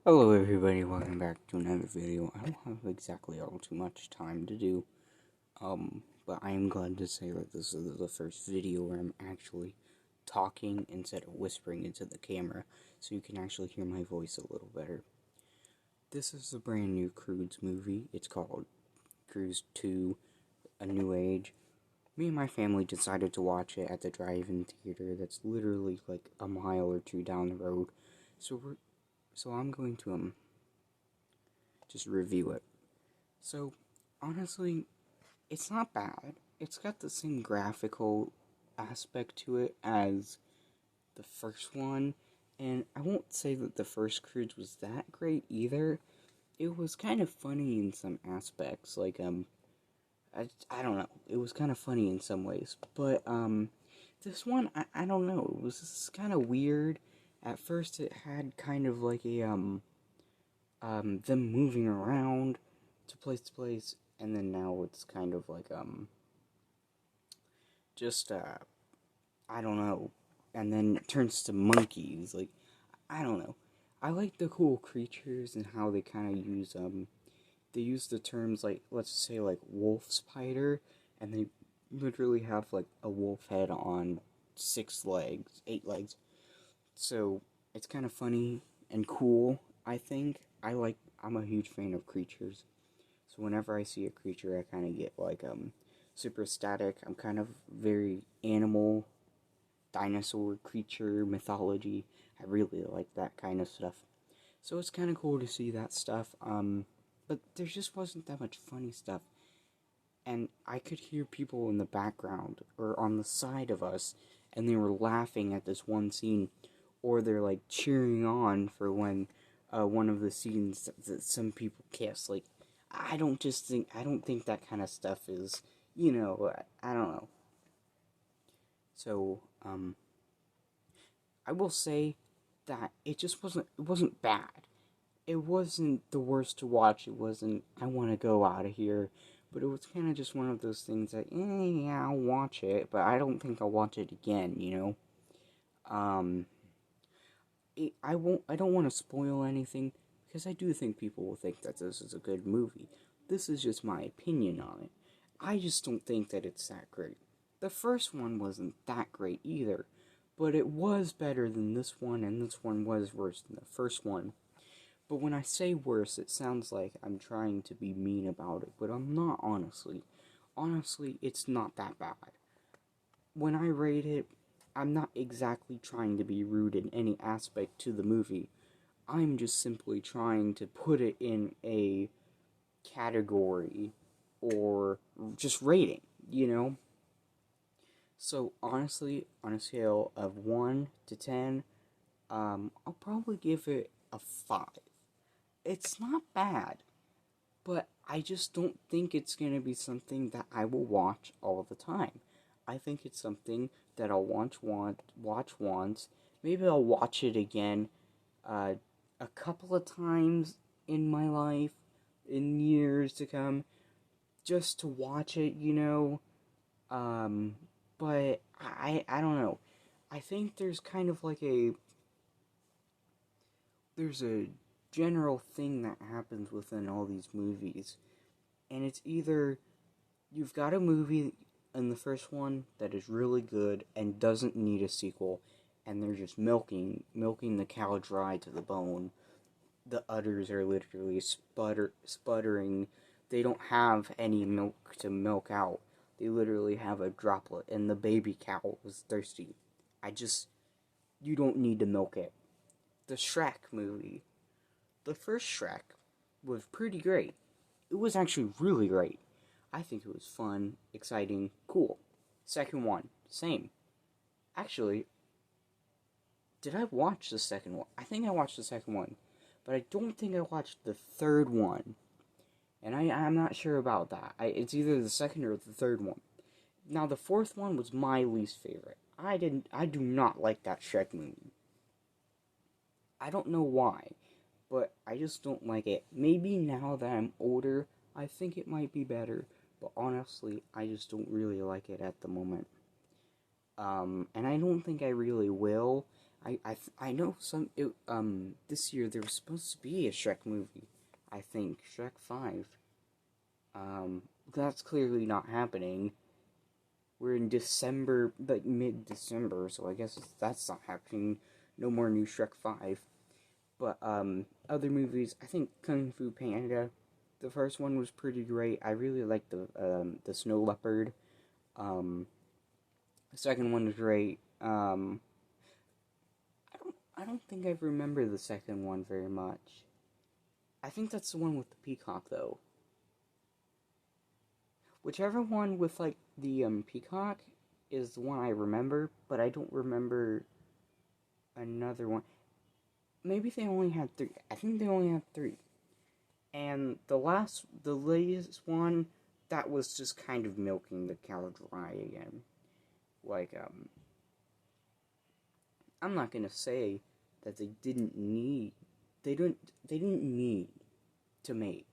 Hello everybody, welcome back to another video. I don't have exactly all too much time to do, but I am glad to say that this is the first video where I'm actually talking instead of whispering into the camera, so you can actually hear my voice a little better. This is a brand new Croods movie. It's called Croods 2, A New Age. Me and my family decided to watch it at the drive-in theater that's literally like a mile or two down the road, so I'm going to, just review it. So, honestly, it's not bad. It's got the same graphical aspect to it as the first one, and I won't say that the first Croods was that great either. It was kind of funny in some aspects, like, I don't know. It was kind of funny in some ways, but, this one, I don't know. It was just kind of weird. At first, it had kind of like a, them moving around to place, and then now it's kind of like, just, I don't know, and then it turns to monkeys, like, I don't know. I like the cool creatures and how they kind of use, they use the terms, like, let's say, like, wolf spider, and they literally have, like, a wolf head on 8 legs, so it's kind of funny and cool, I think. I'm a huge fan of creatures. So whenever I see a creature, I kind of get like super static. I'm kind of very animal, dinosaur, creature, mythology. I really like that kind of stuff. So it's kind of cool to see that stuff. But there just wasn't that much funny stuff. And I could hear people in the background or on the side of us, and they were laughing at this one scene, or they're like cheering on for when one of the scenes that some people kiss. Like, I don't think that kind of stuff is, I don't know. So, I will say that it wasn't bad. It wasn't the worst to watch. It wasn't, I want to go out of here. But it was kind of just one of those things that, yeah, I'll watch it, but I don't think I'll watch it again, Um, I don't want to spoil anything, because I do think people will think that this is a good movie. This is just my opinion on it. I just don't think that it's that great. The first one wasn't that great either, but it was better than this one, and this one was worse than the first one. But when I say worse, it sounds like I'm trying to be mean about it, but I'm not, honestly. Honestly, it's not that bad. When I rate it, I'm not exactly trying to be rude in any aspect to the movie. I'm just simply trying to put it in a category or just rating, So honestly, on a scale of 1 to 10, I'll probably give it a 5. It's not bad, but I just don't think it's gonna be something that I will watch all the time. I think it's something that I'll watch once. Maybe I'll watch it again a couple of times in my life, in years to come, just to watch it, But I don't know. I think there's kind of like there's a general thing that happens within all these movies, and it's either you've got a movie in the first one that is really good and doesn't need a sequel, and they're just milking the cow dry to the bone. The udders are literally sputtering. They don't have any milk to milk out. They literally have a droplet, and the baby cow was thirsty. You don't need to milk it. The Shrek movie. The first Shrek was pretty great. It was actually really great. I think it was fun, exciting, cool. Second one, same. Actually, did I watch the second one? I think I watched the second one, but I don't think I watched the third one. And I'm not sure about that. It's either the second or the third one. Now, the fourth one was my least favorite. I do not like that Shrek movie. I don't know why, but I just don't like it. Maybe now that I'm older, I think it might be better, but honestly, I just don't really like it at the moment. And I don't think I really will. I know this year there was supposed to be a Shrek movie. I think Shrek 5. That's clearly not happening. We're in December, like mid-December, so I guess that's not happening. No more new Shrek 5. But, other movies, I think Kung Fu Panda, the first one was pretty great. I really liked the Snow Leopard. The second one was great. I don't think I remember the second one very much. I think that's the one with the peacock, though. Whichever one with, like, the, peacock is the one I remember, but I don't remember another one. Maybe they only had 3. I think they only had 3. And the latest one, that was just kind of milking the cow dry again. Like, I'm not gonna say that they didn't need to make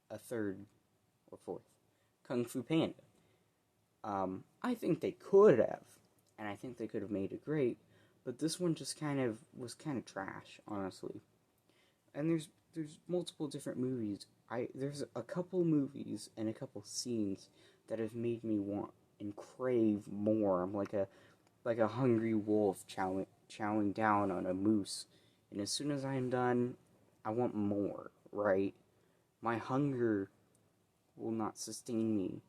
a third or fourth Kung Fu Panda. I think they could have, and I think they could have made it great, but this one just was kind of trash, honestly. And there's multiple different movies. There's a couple movies and a couple scenes that have made me want and crave more. I'm like a hungry wolf chowing down on a moose, and as soon as I'm done, I want more, right? My hunger will not sustain me.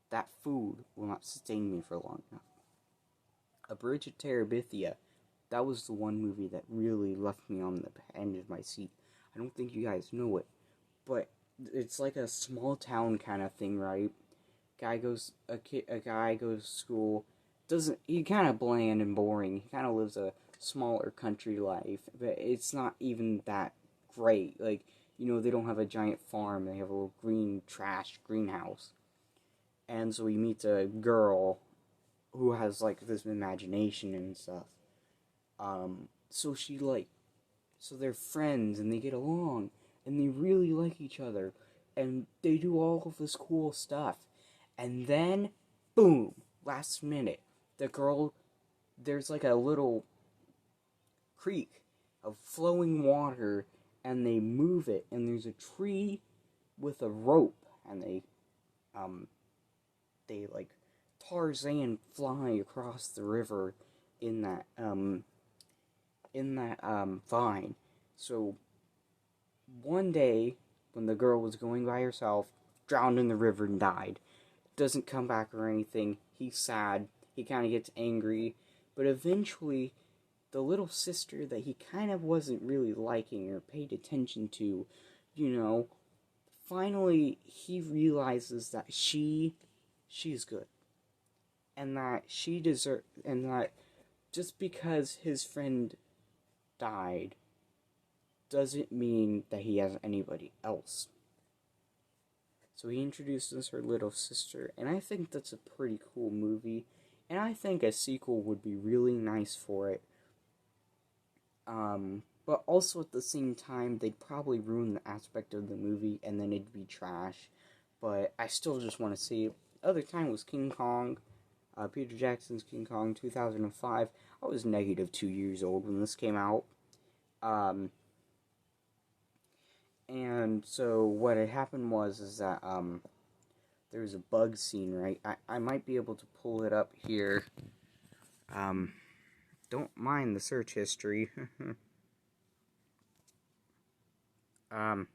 That food will not sustain me for long enough. A Bridge of Terabithia, that was the one movie that really left me on the end of my seat. I don't think you guys know it, but it's like a small town kind of thing, right? A guy goes to school. He kind of bland and boring. He kind of lives a smaller country life, but it's not even that great. Like, they don't have a giant farm. They have a little green trash greenhouse. And so he meets a girl who has, like, this imagination and stuff. So they're friends, and they get along, and they really like each other, and they do all of this cool stuff. And then, boom, last minute, there's like a little creek of flowing water, and they move it, and there's a tree with a rope, and they like Tarzan fly across the river in that vine. So one day, when the girl was going by herself, drowned in the river and died. Doesn't come back or anything. He's sad. He kind of gets angry. But eventually, the little sister that he kind of wasn't really liking or paid attention to, finally he realizes that she's good. And that and that just because his friend died doesn't mean that he has anybody else. So he introduces her little sister, and I think that's a pretty cool movie, and I think a sequel would be really nice for it. But also at the same time, they'd probably ruin the aspect of the movie, and then it'd be trash. But I still just want to see it. Other time was King Kong, Peter Jackson's King Kong, 2005. I was negative 2 years old when this came out. And so what had happened is that, there was a bug scene, right? I might be able to pull it up here. Don't mind the search history. Oh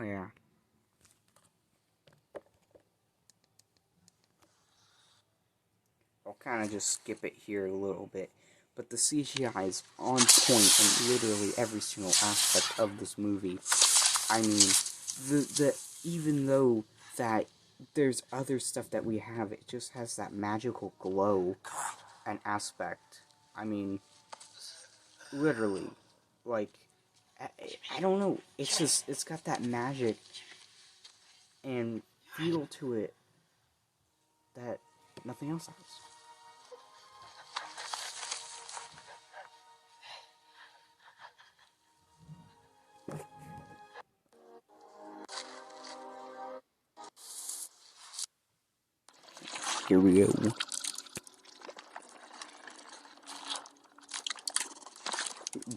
yeah. I'll kind of just skip it here a little bit. But the CGI is on point in literally every single aspect of this movie. I mean, even though that there's other stuff that we have, it just has that magical glow and aspect. I mean, literally, like, I don't know, it's got that magic and feel to it that nothing else has. Here we go.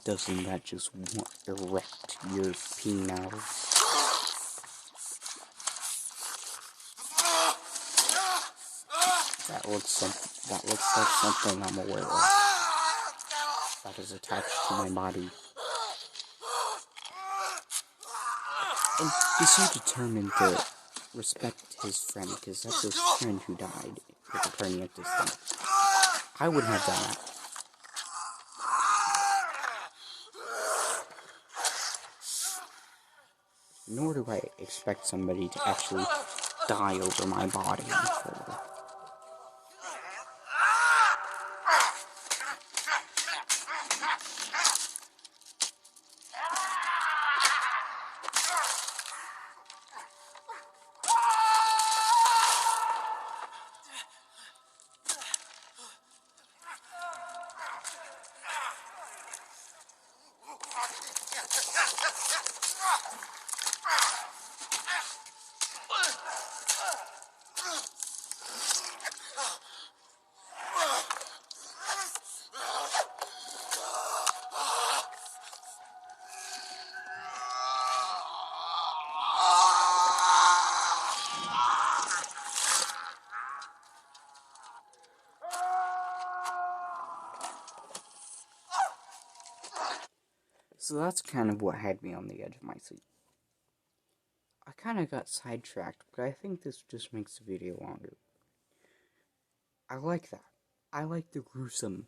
Doesn't that just erect your penis? That looks like something I'm aware of. That is attached to my body. And he's so determined to respect his friend, because that's his friend who died with a herniated disc. I wouldn't have done that. Nor do I expect somebody to actually die over my body. So that's kind of what had me on the edge of my seat. I kind of got sidetracked, but I think this just makes the video longer. I like that. I like the gruesome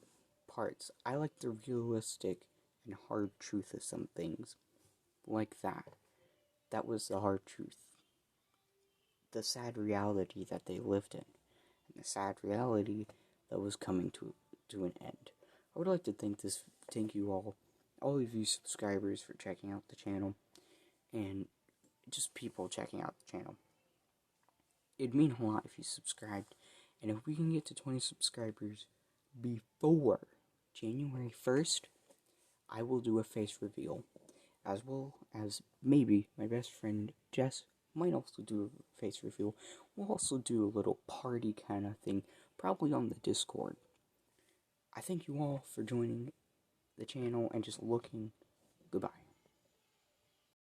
parts. I like the realistic and hard truth of some things. Like that. That was the hard truth. The sad reality that they lived in. And the sad reality that was coming to an end. I would like to thank you all of you subscribers for checking out the channel. And just people checking out the channel. It'd mean a lot if you subscribed. And if we can get to 20 subscribers before January 1st, I will do a face reveal. As well as maybe my best friend Jess might also do a face reveal. We'll also do a little party kind of thing, probably on the Discord. I thank you all for joining the channel and just looking. Goodbye.